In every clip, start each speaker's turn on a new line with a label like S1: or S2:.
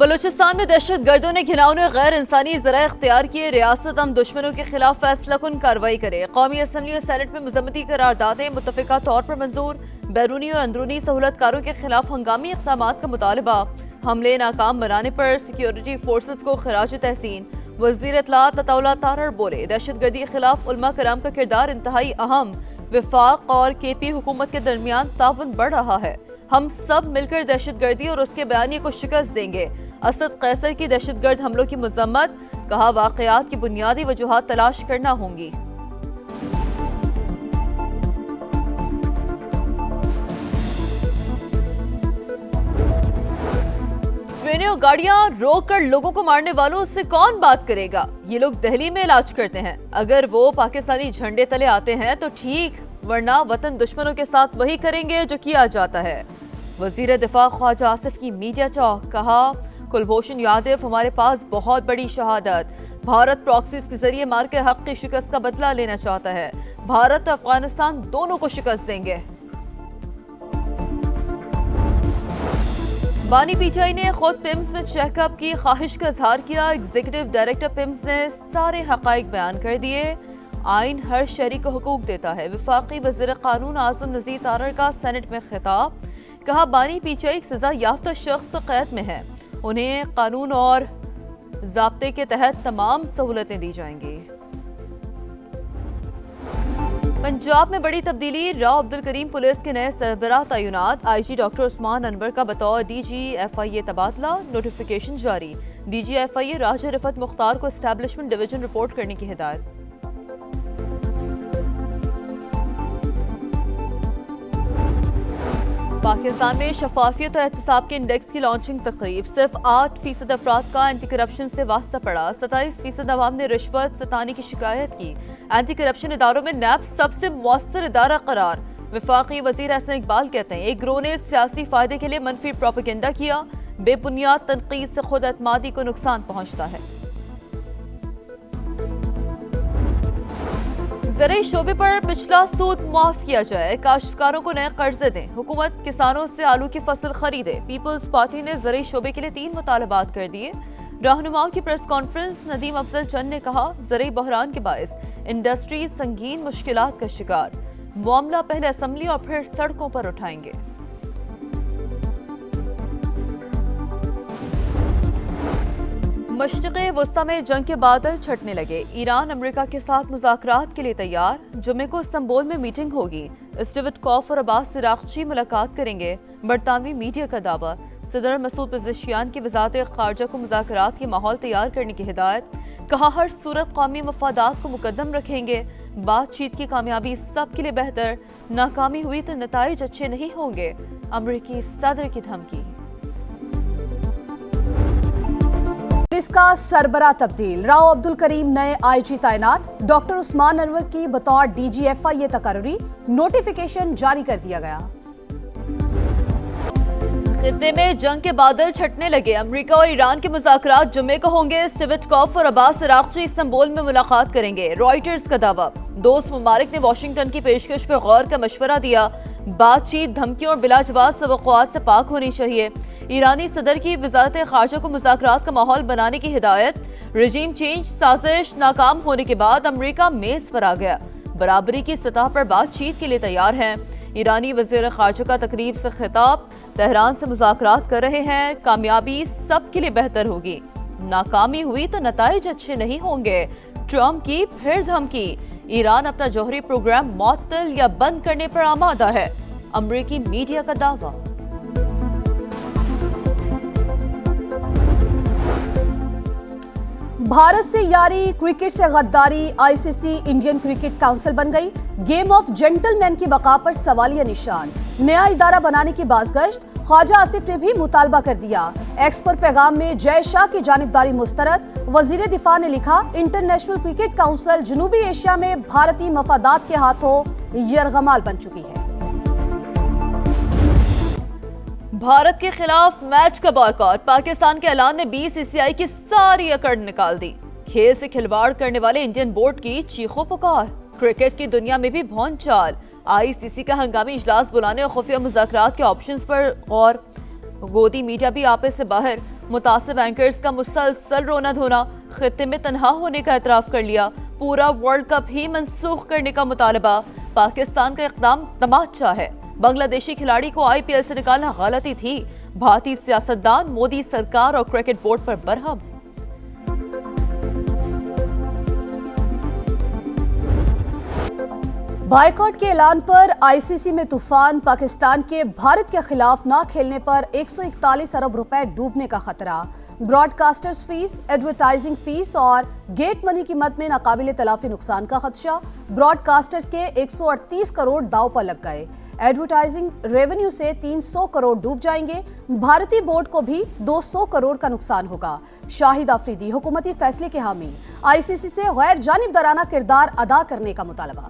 S1: بلوچستان میں دہشت گردوں نے گھناؤنے غیر انسانی ذرائع اختیار کیے. ریاست ہم دشمنوں کے خلاف فیصلہ کن کارروائی کرے. قومی اسمبلی اور سینٹ میں مذمتی قراردادیں متفقہ طور پر منظور. بیرونی اور اندرونی سہولت کاروں کے خلاف ہنگامی اقدامات کا مطالبہ. حملے ناکام بنانے پر سیکیورٹی فورسز کو خراج تحسین. وزیر اطلاعات عطا اللہ تارڑ بولے دہشت گردی کے خلاف علماء کرام کا کردار انتہائی اہم. وفاق اور کے پی حکومت کے درمیان تعاون بڑھ رہا ہے. ہم سب مل کر دہشت گردی اور اس کے بیانیے کو شکست دیں گے. اسد قیصر کی دہشت گرد حملوں کی مذمت. کہا واقعات کی بنیادی وجوہات تلاش کرنا ہوں گی. ٹرینیں اور گاڑیاں روک کر لوگوں کو مارنے والوں سے کون بات کرے گا؟ یہ لوگ دہلی میں علاج کرتے ہیں. اگر وہ پاکستانی جھنڈے تلے آتے ہیں تو ٹھیک، ورنہ وطن دشمنوں کے ساتھ وہی کریں گے جو کیا جاتا ہے. وزیر دفاع خواجہ آصف کی میڈیا چوک. کہا کلبھوشن یادو ہمارے پاس بہت بڑی شہادت. بھارت پراکسیز کے ذریعے مار کے حق کی شکست کا بدلہ لینا چاہتا ہے. بھارت اور افغانستان دونوں کو شکست دیں گے. بانی پی ٹی آئی نے خود پیمز میں چیک اپ کی خواہش کا اظہار کیا. ایگزیکٹو ڈائریکٹر پیمز نے سارے حقائق بیان کر دیے. آئین ہر شہری کو حقوق دیتا ہے. وفاقی وزیر قانون اعظم نذیر تارڑ کا سینٹ میں خطاب. کہا بانی پی ٹی آئی ایک سزا یافتہ شخص قید میں ہے. انہیں قانون اور ضابطے کے تحت تمام سہولتیں دی جائیں گی. پنجاب میں بڑی تبدیلی. راؤ عبدالکریم پولیس کے نئے سربراہ تعینات. آئی جی ڈاکٹر عثمان انور کا بطور ڈی جی ایف آئی اے تبادلہ. نوٹیفیکیشن جاری. ڈی جی ایف آئی اے راجہ رفعت مختار کو اسٹیبلشمنٹ ڈویژن رپورٹ کرنے کی ہدایت. پاکستان میں شفافیت اور احتساب کے انڈیکس کی لانچنگ تقریب. صرف 8% افراد کا اینٹی کرپشن سے واسطہ پڑا. 27% عوام نے رشوت ستانی کی شکایت کی. اینٹی کرپشن اداروں میں نیب سب سے مؤثر ادارہ قرار. وفاقی وزیر احسن اقبال کہتے ہیں ایک گروہ نے سیاسی فائدے کے لیے منفی پروپیگنڈا کیا. بے بنیاد تنقید سے خود اعتمادی کو نقصان پہنچتا ہے. زرعی شعبے پر پچھلا سود معاف کیا جائے. کاشتکاروں کو نئے قرضے دیں. حکومت کسانوں سے آلو کی فصل خریدے. پیپلز پارٹی نے زرعی شعبے کے لیے 3 مطالبات کر دیے. رہنماؤں کی پریس کانفرنس. ندیم افضل چند نے کہا زرعی بحران کے باعث انڈسٹری سنگین مشکلات کا شکار. معاملہ پہلے اسمبلی اور پھر سڑکوں پر اٹھائیں گے. مشرق وسطی میں جنگ کے بادل چھٹنے لگے. ایران امریکہ کے ساتھ مذاکرات کے لیے تیار. جمعے کو استنبول میں میٹنگ ہوگی. اسٹیوٹ کوف اور عباس عراقچی ملاقات کریں گے. برطانوی میڈیا کا دعویٰ. صدر مسعود پزشکیان کی وزارت خارجہ کو مذاکرات کے ماحول تیار کرنے کی ہدایت. کہا ہر صورت قومی مفادات کو مقدم رکھیں گے. بات چیت کی کامیابی سب کے لیے بہتر. ناکامی ہوئی تو نتائج اچھے نہیں ہوں گے. امریکی صدر کی دھمکی.
S2: پولیس کا سربراہ تبدیل. راؤ عبدالکریم نئے آئی جی تعینات. ڈاکٹر عثمان انور کی بطور ڈی جی ایف آئی اے تقرری. نوٹیفیکیشن جاری کر دیا گیا.
S1: خطے میں جنگ کے بادل چھٹنے لگے. امریکہ اور ایران کے مذاکرات جمعے کو ہوں گے. اسٹیوٹ کوف اور عباس عراقچی استنبول میں ملاقات کریں گے. رائٹرز کا دعویٰ. دوست ممالک نے واشنگٹن کی پیشکش پر غور کا مشورہ دیا. بات چیت دھمکیوں اور بلا جواز توقعات سے پاک ہونی چاہیے. ایرانی صدر کی وزارت خارجہ کو مذاکرات کا ماحول بنانے کی ہدایت. رجیم چینج سازش ناکام ہونے کے بعد امریکہ میز پر آ گیا. برابری کی سطح پر بات چیت کے لیے تیار ہیں. ایرانی وزیر خارجہ کا تقریب سے خطاب. تہران سے مذاکرات کر رہے ہیں. کامیابی سب کے لیے بہتر ہوگی. ناکامی ہوئی تو نتائج اچھے نہیں ہوں گے. ٹرمپ کی پھر دھمکی. ایران اپنا جوہری پروگرام معطل یا بند کرنے پر آمادہ ہے. امریکی میڈیا کا دعویٰ.
S2: بھارت سے یاری، کرکٹ سے غداری. آئی سی سی انڈین کرکٹ کونسل بن گئی. گیم آف جنٹل مین کی بقا پر سوالیہ نشان. نیا ادارہ بنانے کی بازگشت. خواجہ آصف نے بھی مطالبہ کر دیا. ایکس پر پیغام میں جے شاہ کی جانبداری مسترد. وزیر دفاع نے لکھا انٹرنیشنل کرکٹ کونسل جنوبی ایشیا میں بھارتی مفادات کے ہاتھوں یرغمال بن چکی ہے.
S1: بھارت کے خلاف میچ کا بائیکاٹ. پاکستان کے اعلان نے بی سی سی آئی کی ساری اکڑ نکال دی. کھیل سے کھلواڑ کرنے والے انڈین بورڈ کی چیخو پکار. کرکٹ کی دنیا میں بھی بھون چال. آئی سی سی کا ہنگامی اجلاس بلانے اور خفیہ مذاکرات کے آپشنز پر غور. گودی میڈیا بھی آپے سے باہر. متاثر اینکرز کا مسلسل رونا دھونا، خطے میں تنہا ہونے کا اعتراف کر لیا، پورا ورلڈ کپ ہی منسوخ کرنے کا مطالبہ، پاکستان کا اقدام تماشا ہے، بنگلہ دیشی کھلاڑی کو آئی پی ایل سے نکالنا غلطی تھی، بھارتی سیاستدان مودی سرکار اور کرکٹ بورڈ پر برہم۔
S2: بائیکاٹ کے اعلان پر آئی سی سی میں طوفان، پاکستان کے بھارت کے خلاف نہ کھیلنے پر 141 ارب روپے ڈوبنے کا خطرہ، broadcasters fee, advertising fee اور گیٹ منی کی مد میں ناقابل تلافی نقصان کا خدشہ، براڈ کاسٹرز کے 138 کروڑ داؤ پر لگ گئے، ایڈورٹائزنگ ریونیو سے 300 کروڑ ڈوب جائیں گے، بھارتی بورڈ کو بھی 200 کروڑ کا نقصان ہوگا۔ شاہد آفریدی حکومتی فیصلے کے حامی، آئی سی سی سے غیر جانبدارانہ کردار ادا کرنے کا مطالبہ۔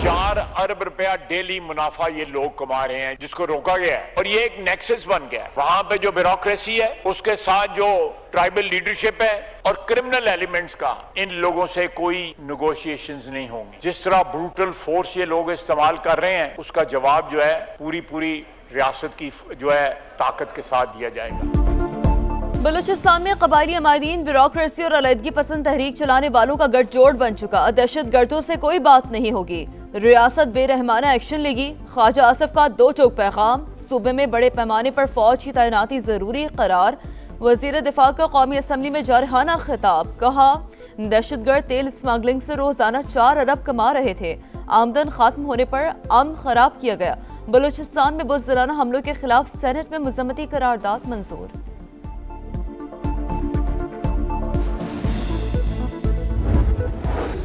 S3: 4 ارب روپیہ ڈیلی منافع یہ لوگ کما رہے ہیں، جس کو روکا گیا ہے، اور یہ ایک نیکسس بن گیا ہے۔ وہاں پہ جو بیوروکریسی ہے، اس کے ساتھ جو ٹرائبل لیڈرشپ ہے اور کرمنل ایلیمنٹس کا، ان لوگوں سے کوئی نیگوشیشنز نہیں ہوں گی۔ جس طرح بروٹل فورس یہ لوگ استعمال کر رہے ہیں، اس کا جواب جو ہے پوری ریاست کی جو ہے طاقت کے ساتھ دیا جائے گا۔
S1: بلوچستان میں قبائلی عمائدین، بیوروکریسی اور علیحدگی پسند تحریک چلانے والوں کا گٹھ جوڑ بن چکا، دہشت گردوں سے کوئی بات نہیں ہوگی، ریاست بے رحمانہ ایکشن لے گی، خواجہ آصف کا 2 ٹوک پیغام، صوبے میں بڑے پیمانے پر فوج کی تعیناتی ضروری قرار، وزیر دفاع کا قومی اسمبلی میں جارحانہ خطاب، کہا دہشت گرد تیل اسمگلنگ سے روزانہ 4 ارب کما رہے تھے، آمدن ختم ہونے پر امن خراب کیا گیا، بلوچستان میں بزدلانہ حملوں کے خلاف سینٹ میں مذمتی قرارداد منظور۔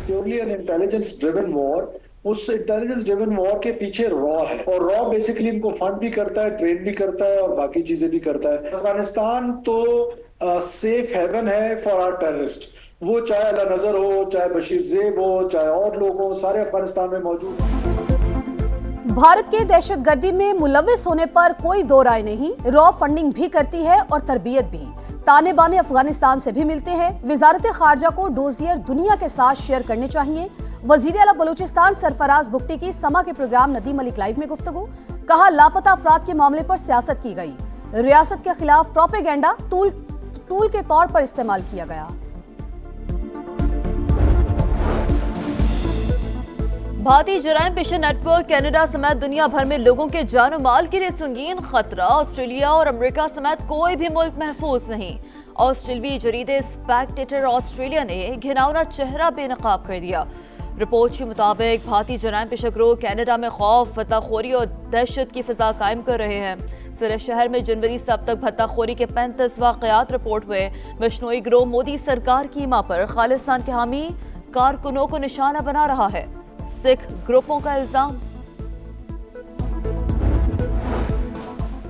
S4: Purely an intelligence driven war, us intelligence driven وار کے پیچھے را ہے، اور را بیسیکلی ان کو فنڈ بھی کرتا ہے، ٹرین بھی کرتا ہے اور باقی چیزیں بھی کرتا ہے۔ افغانستان تو سیف ہیون ہے فار آر ٹیررسٹ، وہ چاہے اللہ نظر ہو، چاہے بشیر زیب ہو، چاہے اور لوگ ہوں، سارے افغانستان میں موجود ہیں۔
S2: بھارت کے دہشت گردی میں ملوث ہونے پر کوئی دو رائے نہیں، را فنڈنگ بھی کرتی ہے اور تربیت بھی، تانے بانے افغانستان سے بھی ملتے ہیں، وزارت خارجہ کو ڈوزیر دنیا کے ساتھ شیئر کرنے چاہیے۔ وزیر اعلیٰ بلوچستان سرفراز بگٹی کی سما کے پروگرام ندیم ملک لائیو میں گفتگو، کہا لاپتہ افراد کے معاملے پر سیاست کی گئی، ریاست کے خلاف پروپیگنڈا ٹول کے طور پر استعمال کیا گیا۔
S1: بھارتی جرائم پیشہ نیٹ ورک کینیڈا سمیت دنیا بھر میں لوگوں کے جان و مال کے لیے سنگین خطرہ، آسٹریلیا اور امریکہ سمیت کوئی بھی ملک محفوظ نہیں۔ آسٹریلوی جریدے اسپیکٹیٹر آسٹریلیا نے گھناؤنا چہرہ بے نقاب کر دیا۔ رپورٹ کے مطابق بھارتی جرائم پیشہ گروہ کینیڈا میں خوف، فتح خوری اور دہشت کی فضا قائم کر رہے ہیں۔ سرح شہر میں جنوری سے اب تک بھتہ خوری کے 35 واقعات رپورٹ ہوئے۔ بشنوئی گروہ مودی سرکار کی ماں پر خالصتان کے حامی کارکنوں کو نشانہ بنا رہا ہے، سکھ گروپوں کا الزام۔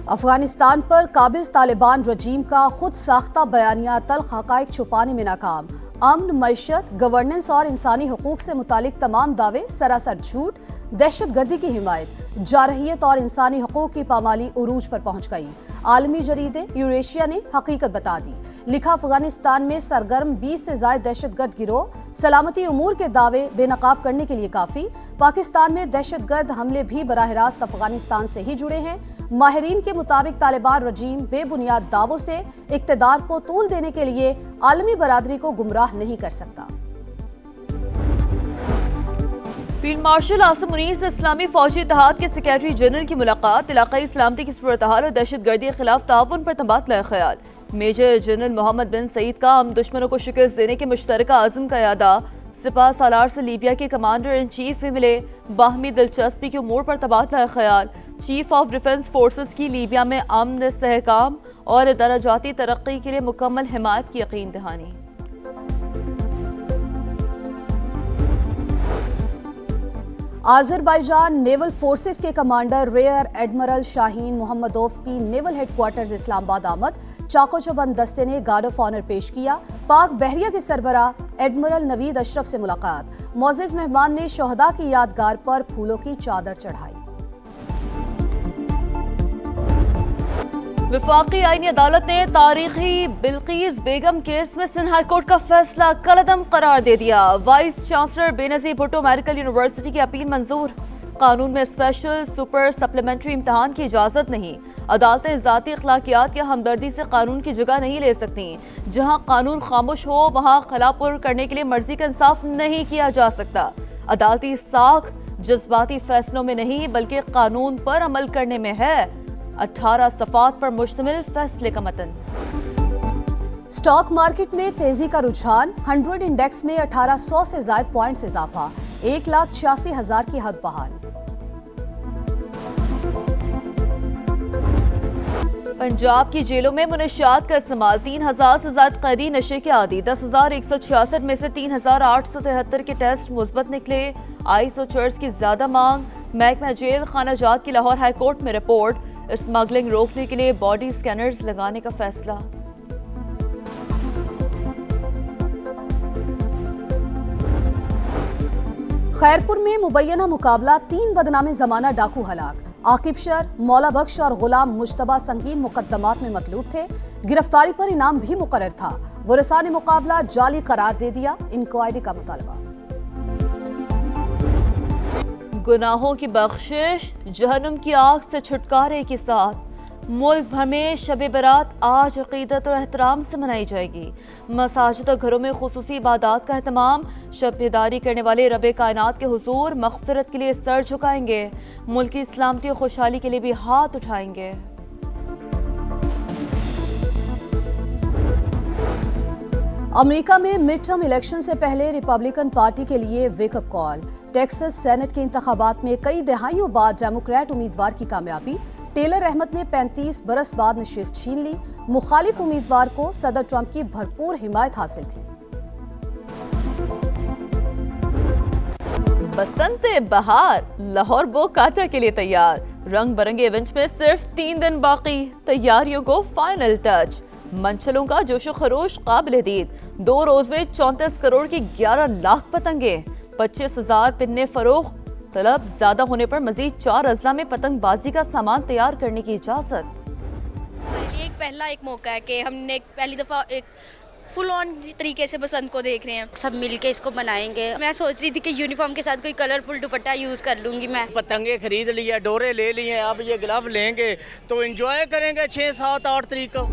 S2: افغانستان پر قابض طالبان رجیم کا خود ساختہ بیانیہ تلخ حقائق چھپانے میں ناکام، امن، معیشت، گورننس اور انسانی حقوق سے متعلق تمام دعوے سراسر جھوٹ، دہشت گردی کی حمایت، جارحیت اور انسانی حقوق کی پامالی عروج پر پہنچ گئی۔ عالمی جریدے یوریشیا نے حقیقت بتا دی، لکھا افغانستان میں سرگرم 20 سے زائد دہشت گرد گروہ، سلامتی امور کے دعوے بے نقاب کرنے کے لیے کافی۔ پاکستان میں دہشت گرد حملے بھی براہ راست افغانستان سے ہی جڑے ہیں۔ ماہرین کے مطابق طالبان رجیم بے بنیاد دعووں سے اقتدار کو طول دینے کے لیے عالمی برادری کو گمراہ نہیں کر سکتا۔
S1: فیلڈ مارشل عاصم منیر سے اسلامی فوجی اتحاد کے سیکریٹری جنرل کی ملاقات، علاقائی سلامتی کی صورتحال اور دہشت گردی کے خلاف تعاون پر تبادلہ خیال۔ میجر جنرل محمد بن سعید کا ہم دشمنوں کو شکست دینے کے مشترکہ عزم کا اعادہ، سپاہ سالار سے لیبیا کے کمانڈر ان چیف بھی ملے، باہمی دلچسپی کے امور پر تبادلہ خیال۔ چیف آف ڈیفنس فورسز کی لیبیا میں امن، استحکام اور درجاتی ترقی کے لیے مکمل حمایت کی یقین دہانی۔
S2: آذربائیجان نیول فورسز کے کمانڈر ریئر ایڈمرل شاہین محمدوف کی نیول ہیڈ کوارٹرز اسلام آباد آمد، چاقو چوبند دستے نے گارڈ آف آنر پیش کیا۔ پاک بحریہ کے سربراہ ایڈمرل نوید اشرف سے ملاقات، معزز مہمان نے شہداء کی یادگار پر پھولوں کی چادر چڑھائی۔
S1: وفاقی آئینی عدالت نے تاریخی بلقیس بیگم کیس میں سندھ ہائی کورٹ کا فیصلہ کالعدم قرار دے دیا۔ وائس چانسلر بے نظیر بھٹو میڈیکل یونیورسٹی کی اپیل منظور، قانون میں اسپیشل سپر سپلیمنٹری امتحان کی اجازت نہیں. عدالتیں ذاتی اخلاقیات یا ہمدردی سے قانون کی جگہ نہیں لے سکتی. جہاں قانون خاموش ہو وہاں خلا پر کرنے کے لیے مرضی کا انصاف نہیں کیا جا سکتا. عدالتی ساکھ جذباتی فیصلوں میں نہیں بلکہ قانون پر عمل کرنے میں ہے. 18 صفحات پر مشتمل فیصلے کا متن.
S2: سٹاک مارکیٹ میں تیزی کا رجحان. 100 انڈیکس میں 1800 سے زائد پوائنٹس اضافہ. 1,86,000 کی حد بحال.
S1: پنجاب کی جیلوں میں منشیات کا استعمال. 3,000 سے زائد قیدی نشے کے عادی. 10,166 میں سے 3,873 کے ٹیسٹ مثبت نکلے. آئس اور چرس کی زیادہ مانگ. محکمہ جیل خانہ جات کی لاہور ہائی کورٹ میں رپورٹ. اسمگلنگ روکنے کے لیے باڈی سکینرز لگانے کا فیصلہ.
S2: خیرپور میں مبینہ مقابلہ. 3 بدنام زمانہ ڈاکو ہلاک. عاقب شر، مولا بخش اور غلام مجتبیٰ سنگین مقدمات میں مطلوب تھے. گرفتاری پر انعام بھی مقرر تھا. ورثاء نے مقابلہ جعلی قرار دے دیا. انکوائری کا مطالبہ.
S1: گناہوں کی بخشش جہنم کی آگ سے چھٹکارے کے ساتھ. ملک بھر میں شب برات آج عقیدت اور احترام سے منائی جائے گی. مساجد اور گھروں میں خصوصی عبادات کا اہتمام. شب بیداری کرنے والے رب کائنات کے حضور مغفرت کے لیے سر جھکائیں گے. ملک کی سلامتی اور خوشحالی کے لیے بھی ہاتھ اٹھائیں گے.
S2: امریکہ میں مڈ ٹرم الیکشن سے پہلے ریپبلکن پارٹی کے لیے ویک اپ کال. ٹیکسس سینٹ کے انتخابات میں کئی دہائیوں بعد ڈیموکریٹ امیدوار کی کامیابی. ٹیلر احمد نے 35 برس بعد نشست چھین لی. مخالف امیدوار کو صدر ٹرمپ کی بھرپور حمایت حاصل تھی.
S1: بسنت بہار لاہور بو کاٹا کے لیے تیار. رنگ برنگے ایونٹ میں صرف 3 دن باقی. تیاریوں کو فائنل ٹچ. منچلوں کا جوش و خروش قابل دید. 2 روز میں 34 کروڑ کی 11 لاکھ پتنگیں. 25,000 پنے فروخت. طلب زیادہ ہونے پر مزید 4 اضلاع میں پتنگ بازی کا سامان تیار کرنے کی اجازت.
S5: ہمارے لیے پہلا موقع ہے کہ ہم نے پہلی دفعہ ایک فل آن طریقے سے بسنت کو دیکھ رہے ہیں.
S6: سب مل کے اس کو بنائیں گے.
S5: میں سوچ رہی تھی کہ یونیفارم کے ساتھ کوئی کلرفل دوپٹہ یوز کر لوں گی. میں
S7: پتنگیں خرید لی ہیں، ڈورے لے لی ہیں. اب یہ گلو لیں گے تو انجوائے کریں گے 6، 7، 8 تاریخ کو.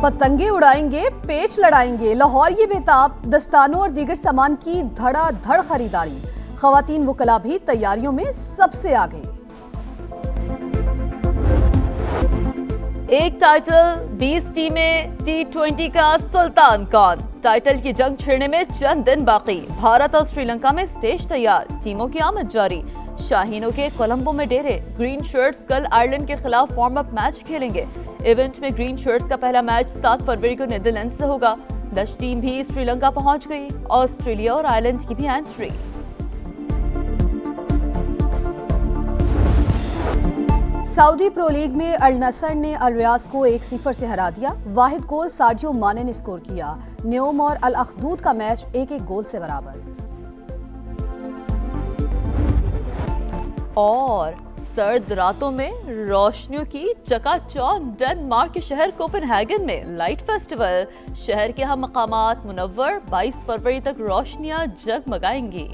S2: پتنگیں اڑائیں گے، پیچ لڑائیں گے. لاہور یہ بےتاب. دستانوں اور دیگر سامان کی دھڑا دھڑ خریداری. خواتین وکلاء بھی تیاریوں میں سب سے آگے.
S1: ایک ٹائٹل 20 ٹیمیں. T20 کا سلطان کون؟ ٹائٹل کی جنگ چھڑنے میں چند دن باقی. بھارت اور سری لنکا میں سٹیج تیار. ٹیموں کی آمد جاری. شاہینوں کے کولمبو میں ڈیرے. گرین شرٹس کل آئرلینڈ کے خلاف وارم اپ میچ کھیلیں گے. ایونٹ میں گرین شرٹس کا پہلا میچ 7 فروری کو نیدرلینڈ سے ہوگا. ڈچ ٹیم بھی سری لنکا پہنچ گئی. آسٹریلیا اور آئرلینڈ کی بھی انٹری.
S2: سعودی پرو لیگ میں النصر نے الریاض کو 1-0 سے ہرا دیا. واحد گول ساڈیو مانے نے سکور کیا. نیوم اور الاخدود کا میچ 1-1 گول سے برابر.
S1: اور سرد راتوں میں روشنیوں کی چکا چوند. ڈنمارک کے شہر کوپن ہیگن میں لائٹ فیسٹیول. شہر کے ہم مقامات منور. 22 فروری تک روشنیاں جگمگائیں گی.